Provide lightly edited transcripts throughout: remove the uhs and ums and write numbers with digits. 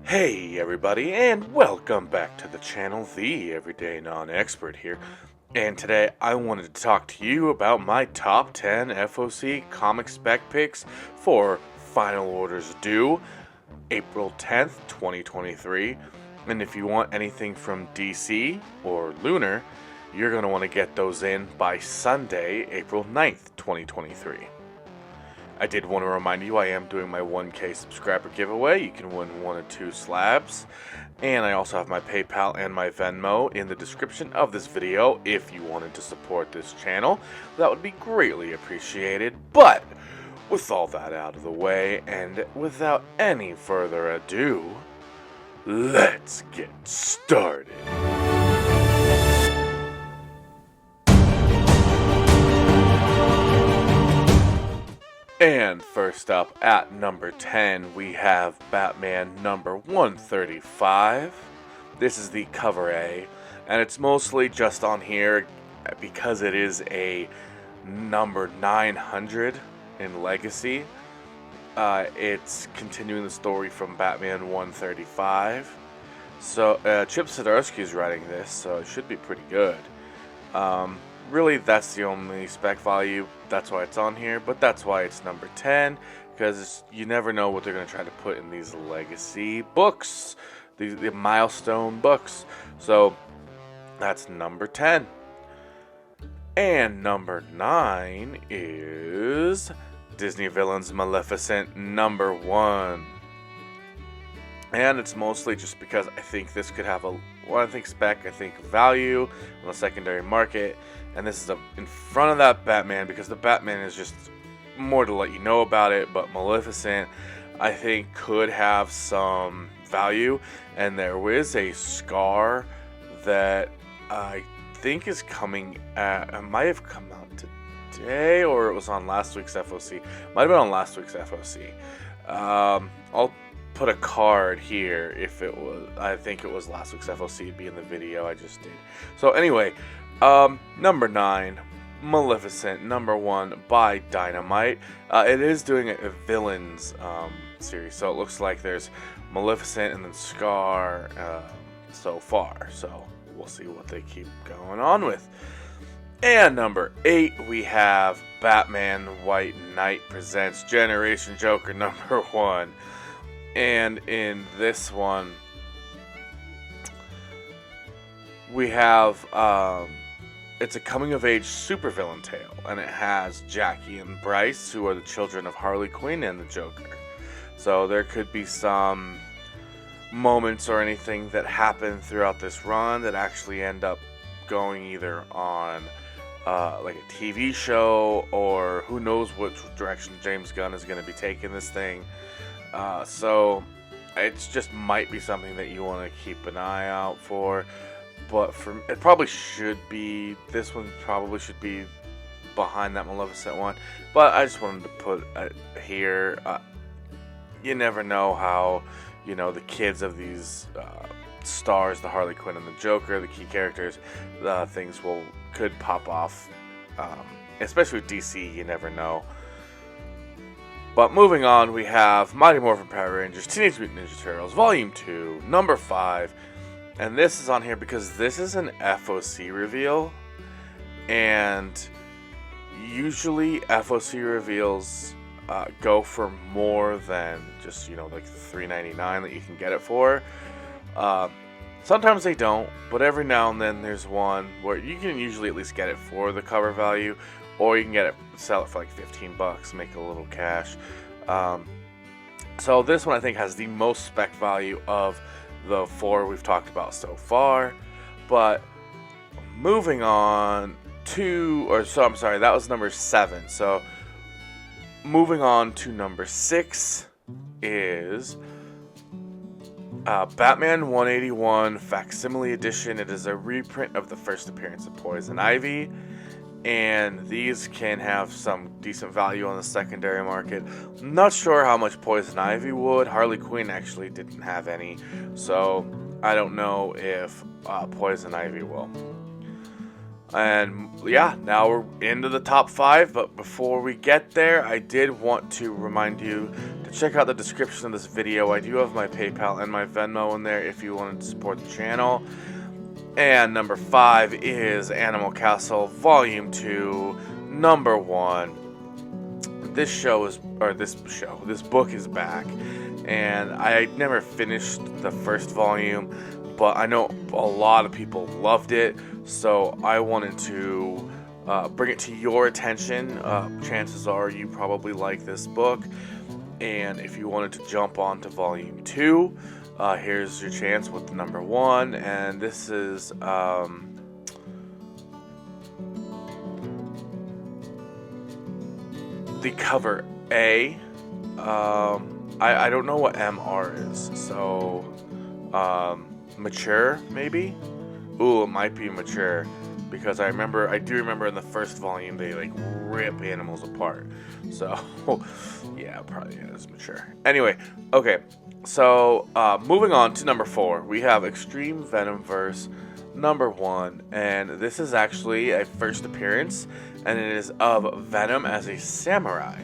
Hey everybody, and welcome back to the channel, the Everyday Non-Expert here. And today I wanted to talk to you about my top 10 FOC comic spec picks for final orders due April 10th, 2023. And if you want anything from DC or Lunar, you're going to want to get those in by Sunday, April 9th, 2023. I did want to remind you I am doing my 1K subscriber giveaway. You can win 1 or 2 slabs. And I also have my PayPal and my Venmo in the description of this video if you wanted to support this channel. That would be greatly appreciated. But with all that out of the way and without any further ado, let's get started. And first up at number 10, we have Batman number 135. This is the cover A, and it's mostly just on here because it is a number 900 in Legacy. It's continuing the story from Batman 135. So Chip Zdarsky is writing this, so it should be pretty good. Really, that's the only spec value. That's why it's on here, but that's why it's number 10, because you never know what they're going to try to put in these legacy books, the milestone books. So that's number 10. And number 9 is Disney Villains Maleficent number 1. And it's mostly just because I think this could have I think spec, I think value on the secondary market. And this is in front of that Batman because the Batman is just more to let you know about it. But Maleficent, I think, could have some value. And there is a Scar that I think is coming it might have come out today, or it was on last week's FOC. Might have been on last week's FOC. I'll put a card here if it was. I think it was last week's FOC. It'd be in the video I just did. So anyway, number 9, Maleficent number 1 by Dynamite. It is doing a villains series, so it looks like there's Maleficent and then Scar so far. So we'll see what they keep going on with. And number 8, we have Batman White Knight presents Generation Joker number 1. And in this one, we have, it's a coming-of-age supervillain tale, and it has Jackie and Bryce, who are the children of Harley Quinn and the Joker. So there could be some moments or anything that happen throughout this run that actually end up going either on like a TV show, or who knows which direction James Gunn is going to be taking this thing. So it's just might be something that you want to keep an eye out for. But it probably should be, this one probably should be behind that Maleficent one. But I just wanted to put here, you never know how, the kids of these stars, the Harley Quinn and the Joker, the key characters, things could pop off. Especially with DC, you never know. But moving on, we have Mighty Morphin Power Rangers Teenage Mutant Ninja Turtles Volume 2, number 5. And this is on here because this is an FOC reveal. And usually FOC reveals go for more than just, like the $3.99 that you can get it for. Sometimes they don't, but every now and then there's one where you can usually at least get it for the cover value. Or you can sell it for like $15, make a little cash. So this one I think has the most spec value of the 4 we've talked about so far. But moving on that was number 7. So moving on to number 6 is Batman 181 Facsimile Edition. It is a reprint of the first appearance of Poison Ivy. And these can have some decent value on the secondary market. I'm not sure how much Poison Ivy would. Harley Quinn actually didn't have any. So I don't know if Poison Ivy will. And yeah, now we're into the top 5. But before we get there, I did want to remind you to check out the description of this video. I do have my PayPal and my Venmo in there if you wanted to support the channel. And number 5 is Animal Castle Volume 2, number 1. This book is back, and I never finished the first volume, but I know a lot of people loved it, so I wanted to bring it to your attention. Chances are you probably like this book, and if you wanted to jump on to volume 2, here's your chance with number 1, and this is the cover A. I don't know what MR is, so mature maybe. Ooh, it might be mature, because I do remember in the first volume they like rip animals apart. So yeah, probably is mature. Anyway, okay, so moving on to number 4, we have Extreme Venomverse number 1, and this is actually a first appearance, and it is of Venom as a samurai.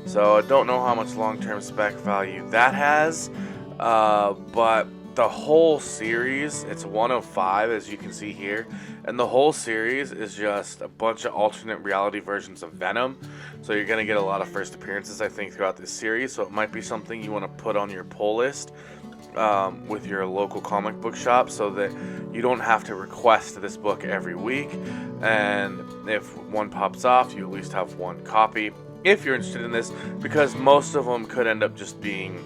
So I don't know how much long-term spec value that has, but the whole series, it's 105 as you can see here, and the whole series is just a bunch of alternate reality versions of Venom. So you're going to get a lot of first appearances, I think, throughout this series, so it might be something you want to put on your pull list with your local comic book shop, so that you don't have to request this book every week, and if one pops off, you at least have one copy if you're interested in this, because most of them could end up just being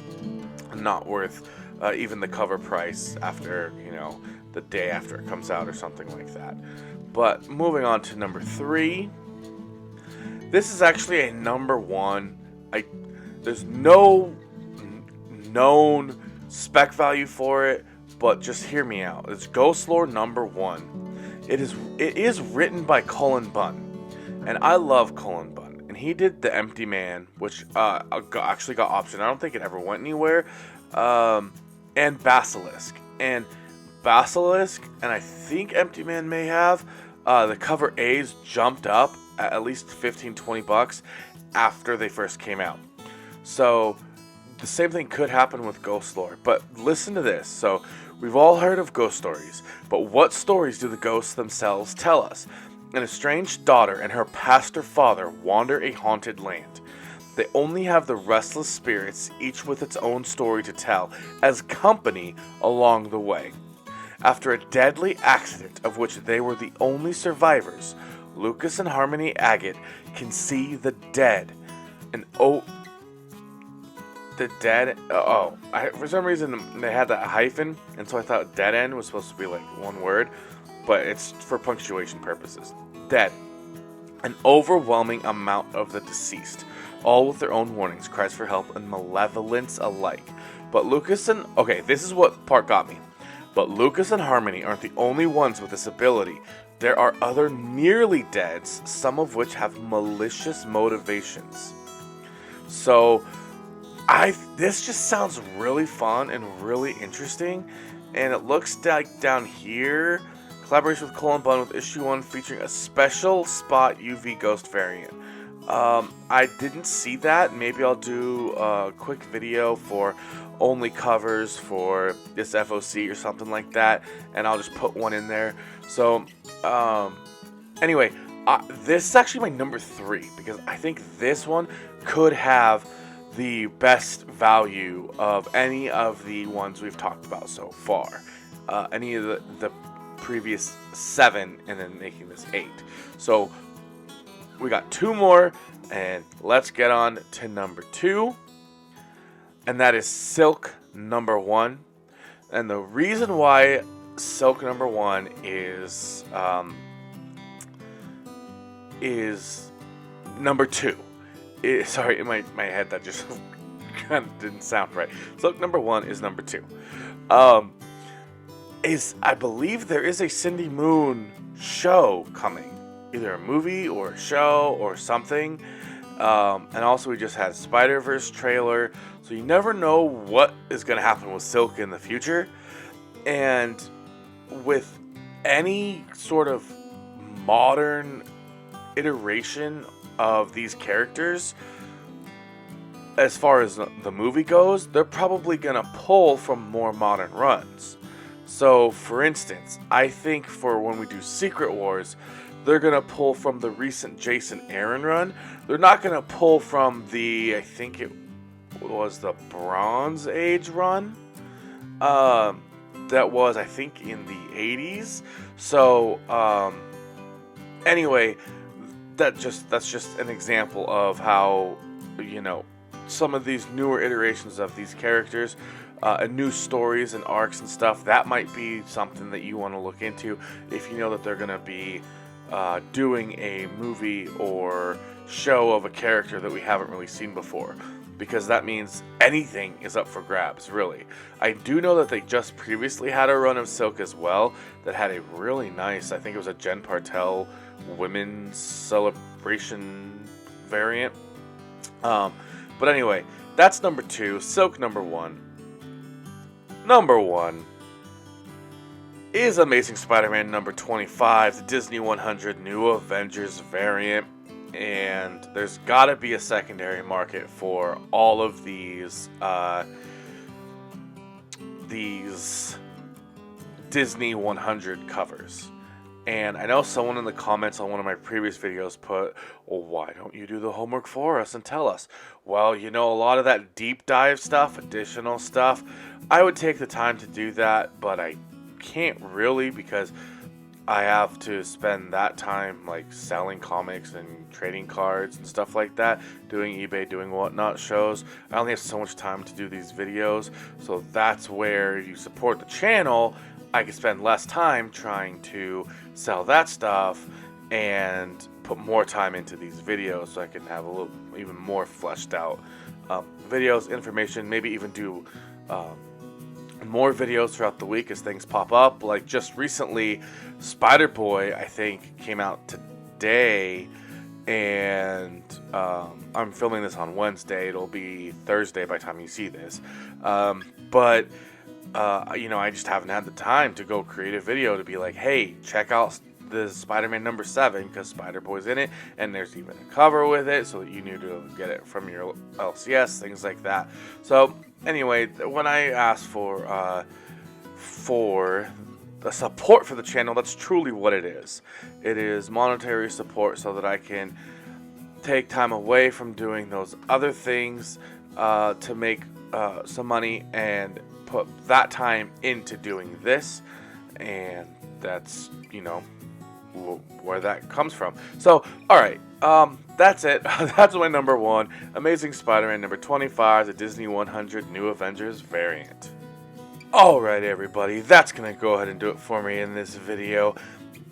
not worth even the cover price after, the day after it comes out or something like that. But moving on to number 3, this is actually a number 1. There's no known spec value for it, but just hear me out. It's Ghost Lore number 1. It is written by Cullen Bunn, and I love Cullen Bunn. And he did The Empty Man, which actually got optioned. I don't think it ever went anywhere. And Basilisk. And I think Empty Man may have, the cover A's jumped up at least $15-20 after they first came out. So the same thing could happen with Ghost Lore. But listen to this. So we've all heard of ghost stories, but what stories do the ghosts themselves tell us? An estranged daughter and her pastor father wander a haunted land. They only have the restless spirits, each with its own story to tell, as company along the way. After a deadly accident of which they were the only survivors, Lucas and Harmony Agate can see the dead. For some reason they had that hyphen, and so I thought dead end was supposed to be like one word, but it's for punctuation purposes. Dead. An overwhelming amount of the deceased, all with their own warnings, cries for help, and malevolence alike. But this is what part got me. But Lucas and Harmony aren't the only ones with this ability. There are other nearly deads, some of which have malicious motivations. So, this just sounds really fun and really interesting, and it looks like down here, collaboration with Cullen Bunn with issue 1 featuring a special spot UV ghost variant. I didn't see that. Maybe I'll do a quick video for only covers for this FOC or something like that, and I'll just put one in there. So, anyway, this is actually my number 3, because I think this one could have the best value of any of the ones we've talked about so far. Any of the previous 7 and then making this 8. So we got 2 more, and let's get on to number 2, and that is Silk number 1. And the reason why Silk number 1 is number 2. Sorry, in my head that just kind of didn't sound right. Silk number 1 is number 2. I believe there is a Cindy Moon show coming, either a movie or a show or something. And also we just had a Spider-Verse trailer, so you never know what is going to happen with Silk in the future. And with any sort of modern iteration of these characters, as far as the movie goes, they're probably gonna pull from more modern runs. So, for instance, I think for when we do Secret Wars, they're gonna pull from the recent Jason Aaron run. They're not gonna pull from I think it was the Bronze Age run. That was, I think, in the 80s. So, anyway, that's just an example of how, some of these newer iterations of these characters, and new stories and arcs and stuff, that might be something that you want to look into if you know that they're going to be doing a movie or show of a character that we haven't really seen before. Because that means anything is up for grabs, really. I do know that they just previously had a run of Silk as well that had a really nice, I think it was a Jen Partel Women's Celebration variant. But anyway, that's number 2. Silk number 1. Number 1 is Amazing Spider-Man number 25, the Disney 100 New Avengers variant. And there's got to be a secondary market for all of these Disney 100 covers. And I know someone in the comments on one of my previous videos put, well, why don't you do the homework for us and tell us? Well, a lot of that deep dive stuff, additional stuff, I would take the time to do that, but I can't really because I have to spend that time like selling comics and trading cards and stuff like that, doing eBay, doing whatnot shows. I only have so much time to do these videos, so that's where you support the channel. I can spend less time trying to sell that stuff and put more time into these videos so I can have a little even more fleshed out videos, information, maybe even do more videos throughout the week as things pop up. Like just recently, Spider-Boy, I think, came out today, and I'm filming this on Wednesday. It'll be Thursday by the time you see this. But I just haven't had the time to go create a video to be like, hey, check out the Spider-Man number 7 because Spider-Boy's in it, and there's even a cover with it so that you need to get it from your LCS, things like that. So anyway, when I asked for the support for the channel, that's truly what it is. It is monetary support so that I can take time away from doing those other things to make some money and put that time into doing this, and that's where that comes from. So alright, that's it. That's my number 1, Amazing Spider-Man number 25, the Disney 100 New Avengers variant. Alright everybody, that's gonna go ahead and do it for me in this video.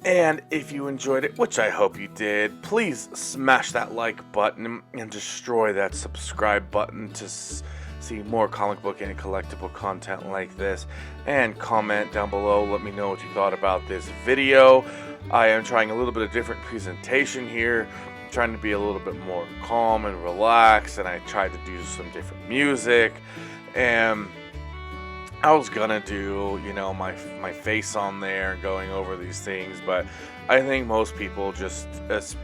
And if you enjoyed it, which I hope you did, please smash that like button and destroy that subscribe button to see more comic book and collectible content like this. And comment down below, let me know what you thought about this video. I am trying a little bit of different presentation here. I'm trying to be a little bit more calm and relaxed, and I tried to do some different music. And I was gonna do, my face on there going over these things, but I think most people just,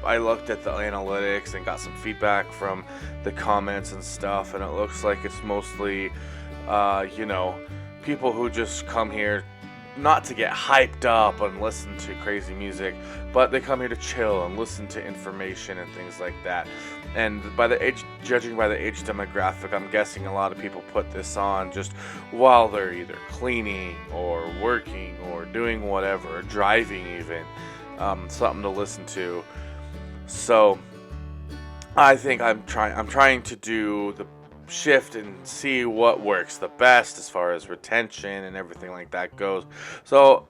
I looked at the analytics and got some feedback from the comments and stuff, and it looks like it's mostly, people who just come here not to get hyped up and listen to crazy music, but they come here to chill and listen to information and things like that. And judging by the age demographic, I'm guessing a lot of people put this on just while they're either cleaning or working or doing whatever, or driving even, something to listen to. So I think I'm trying to do the shift and see what works the best as far as retention and everything like that goes. So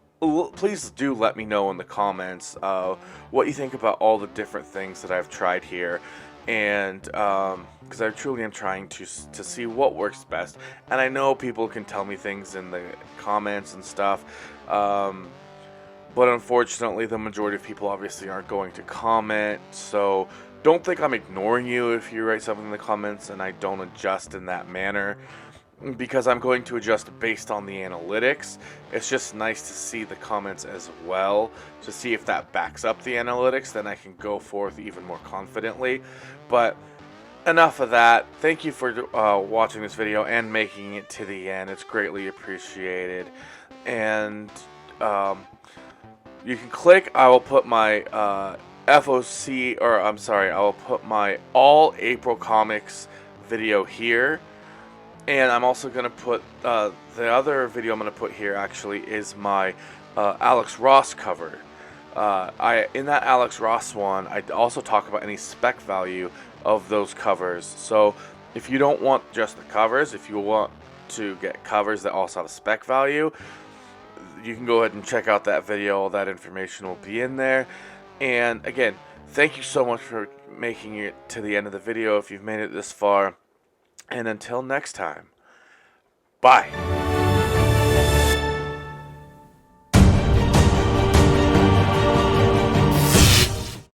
please do let me know in the comments what you think about all the different things that I've tried here, and because I truly am trying to see what works best. And I know people can tell me things in the comments and stuff, but unfortunately the majority of people obviously aren't going to comment, so don't think I'm ignoring you if you write something in the comments and I don't adjust in that manner, because I'm going to adjust based on the analytics. It's just nice to see the comments as well, to see if that backs up the analytics, then I can go forth even more confidently. But enough of that. Thank you for watching this video and making it to the end. It's greatly appreciated. And you can click. I will put my FOC, or I'm sorry, I will put my all April comics video here. And I'm also going to put the other video I'm going to put here actually is my Alex Ross cover. In that Alex Ross one, I also talk about any spec value of those covers. So if you don't want just the covers, if you want to get covers that also have a spec value, you can go ahead and check out that video. All that information will be in there. And again, thank you so much for making it to the end of the video if you've made it this far. And until next time, bye.